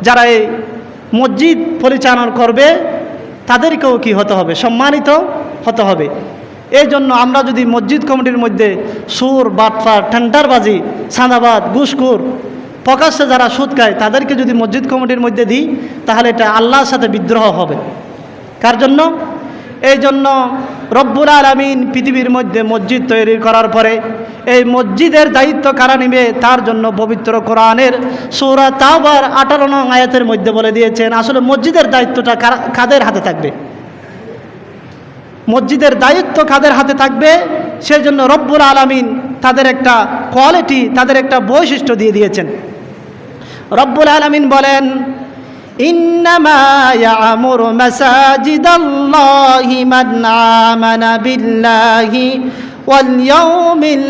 যারা এই মসজিদ পরিচালনা করবে তাদেরকেও কি হতে হবে, সম্মানিত হতে হবে। এই জন্য আমরা যদি মসজিদ কমিটির মধ্যে সুর, বাটফার, টেন্ডারবাজি, চাঁদাবাদ, ঘুষখোর, প্রকাশ্যে যারা সুদ খায় তাদেরকে যদি মসজিদ কমিটির মধ্যে দিই তাহলে এটা আল্লাহর সাথে বিদ্রোহ হবে। কার জন্য? এই জন্য রব্বুল আলামিন পৃথিবীর মধ্যে মসজিদ তৈরি করার পরে এই মসজিদের দায়িত্ব কারা নেবে তার জন্য পবিত্র কোরআনের সূরা তাওবার 18 নং আয়াতের মধ্যে বলে দিয়েছেন আসলে মসজিদের দায়িত্বটা কাদের হাতে থাকবে। মসজিদের দায়িত্ব কাদের হাতে থাকবে সেই জন্য রব্বুল আলামিন তাদের একটা কোয়ালিটি, তাদের একটা বৈশিষ্ট্য দিয়ে দিয়েছেন। রব্বুল আলামিন বলেন, ইন্নামা ইয়ামুরু মাসাজিদাল্লাহি মান আমানা বিল্লাহি ওয়াল ইয়াউমিল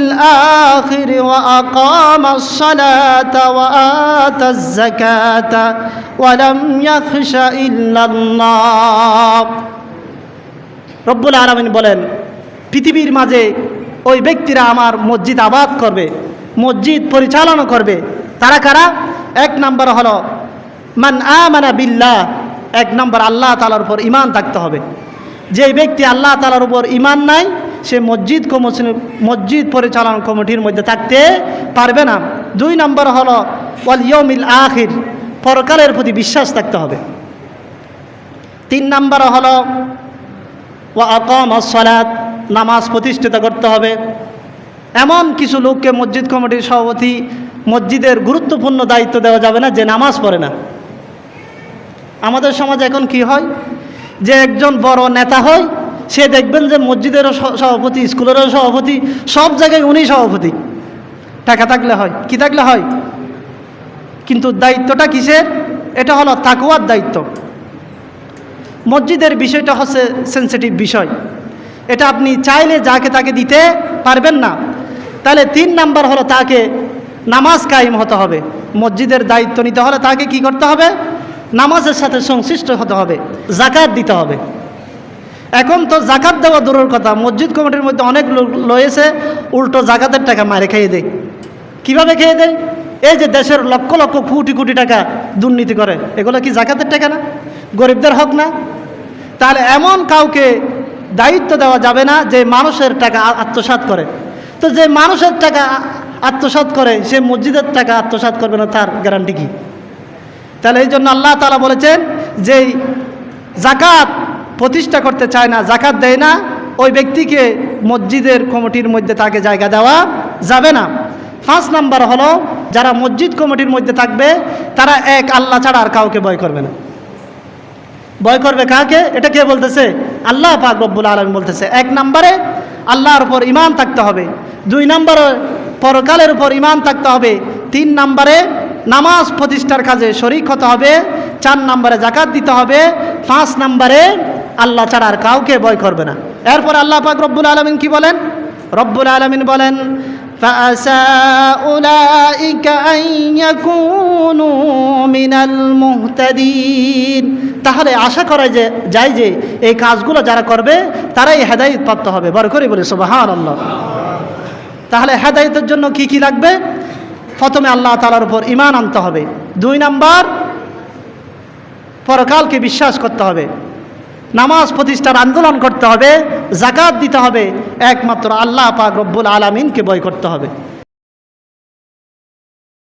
আখির ওয়া আকামাস সালাতা ওয়া আতাজ যাকাতা ওয়া লাম ইয়াখশা ইল্লাল্লাহ। রব্বুল আলামিন বলেন, পৃথিবীর মাঝে ওই ব্যক্তিরা আমার মসজিদ আবাদ করবে, মসজিদ পরিচালনা করবে। তারা কারা? এক নম্বর হলো মান আমানা বিল্লাহ, এক নম্বর আল্লাহ তাআলার উপর ঈমান থাকতে হবে। যে ব্যক্তি আল্লাহ তাআলার উপর ঈমান নাই সে মসজিদ পরিচালনা কমিটির মধ্যে থাকতে পারবে না। দুই নম্বর হলো ওয়াল ইয়াউমিল আখির, পরকালের প্রতি বিশ্বাস থাকতে হবে। তিন নম্বর হলো ওয়া আকামাস সালাত, নামাজ প্রতিষ্ঠিত করতে হবে। এমন কিছু লোককে মসজিদ কমিটির সভাপতি মসজিদের গুরুত্বপূর্ণ দায়িত্ব দেওয়া যাবে না যে নামাজ পড়ে না। আমাদের সমাজে এখন কি হয় যে একজন বড় নেতা হয়, সে দেখবেন যে মসজিদেরও সভাপতি, স্কুলেরও সভাপতি, সব জায়গায় উনি সভাপতি। টাকা থাকলে হয়, কি থাকলে হয়, কিন্তু দায়িত্বটা কিসের? এটা হলো তাকওয়ার দায়িত্ব। মসজিদের বিষয়টা হচ্ছে সেন্সিটিভ বিষয়, এটা আপনি চাইলে যাকে তাকে দিতে পারবেন না। তাহলে তিন নাম্বার হলো তাকে নামাজ কায়েম হতে হবে। মসজিদের দায়িত্ব নিতে হলে তাকে কি করতে হবে? নামাজের সাথে সংশ্লিষ্ট হতে হবে, যাকাত দিতে হবে। এখন তো যাকাত দেওয়া দূরের কথা, মসজিদ কমিটির মধ্যে অনেক লোক রয়েছে উল্টো যাকাতের টাকা মারে খেয়ে দেয়। কিভাবে খেয়ে দেয়? এই যে দেশের লক্ষ লক্ষ কোটি কোটি টাকা দুর্নীতি করে, এগুলো কি যাকাতের টাকা না? গরিবদের হক না? তাহলে এমন কাউকে দায়িত্ব দেওয়া যাবে না যে মানুষের টাকা আত্মসাৎ করে। তো যে মানুষের টাকা আত্মসাৎ করে সে মসজিদের টাকা আত্মসাৎ করবে না, তার গ্যারান্টি কি? তাহলে এই জন্য আল্লাহ তাআলা বলেছেন যে যাকাত প্রতিষ্ঠা করতে চায় না, যাকাত দেয় না, ওই ব্যক্তিকে মসজিদের কমিটির মধ্যে তাকে জায়গা দেওয়া যাবে না। 5 নাম্বার হলো যারা মসজিদ কমিটির মধ্যে থাকবে তারা এক আল্লাহ ছাড়া আর কাউকে ভয় করবে না। ভয় করবে কাকে? এটা কে বলতেছে? আল্লাহ পাক রব্বুল আলামিন বলতেছে। 1 নম্বরে আল্লাহর উপর ঈমান থাকতে হবে, 2 নম্বরে পরকালের উপর ঈমান থাকতে হবে, 3 নম্বরে নামাজ প্রতিষ্ঠার কাজে শরীক হতে হবে, 4 নম্বরে যাকাত দিতে হবে, 5 নম্বরে আল্লাহ ছাড়া আর কাউকে ভয় করবে না। এরপর আল্লাহ পাক রব্বুল আলামিন কি বলেন? রব্বুল আলামিন বলেন, فَعَسَى أُولَئِكَ أَن يَكُونُوا مِنَ الْمُهْتَدِينَ। তাহলে আশা করা যায় যে এই কাজগুলো যারা করবে তারাই হেদায়েত প্রাপ্ত হবে। বড় করে বলি সুবহানাল্লাহ। তাহলে হেদায়েতের জন্য কি কি লাগবে? প্রথমে আল্লাহ তাআলার উপর ঈমান আনতে হবে, 2 নাম্বার পরকালকে বিশ্বাস করতে হবে, নামাজ প্রতিষ্ঠার আন্দোলন করতে হবে, যাকাত দিতে হবে, একমাত্র আল্লাহ পাক রব্বুল আলামিনকে ভয় করতে হবে।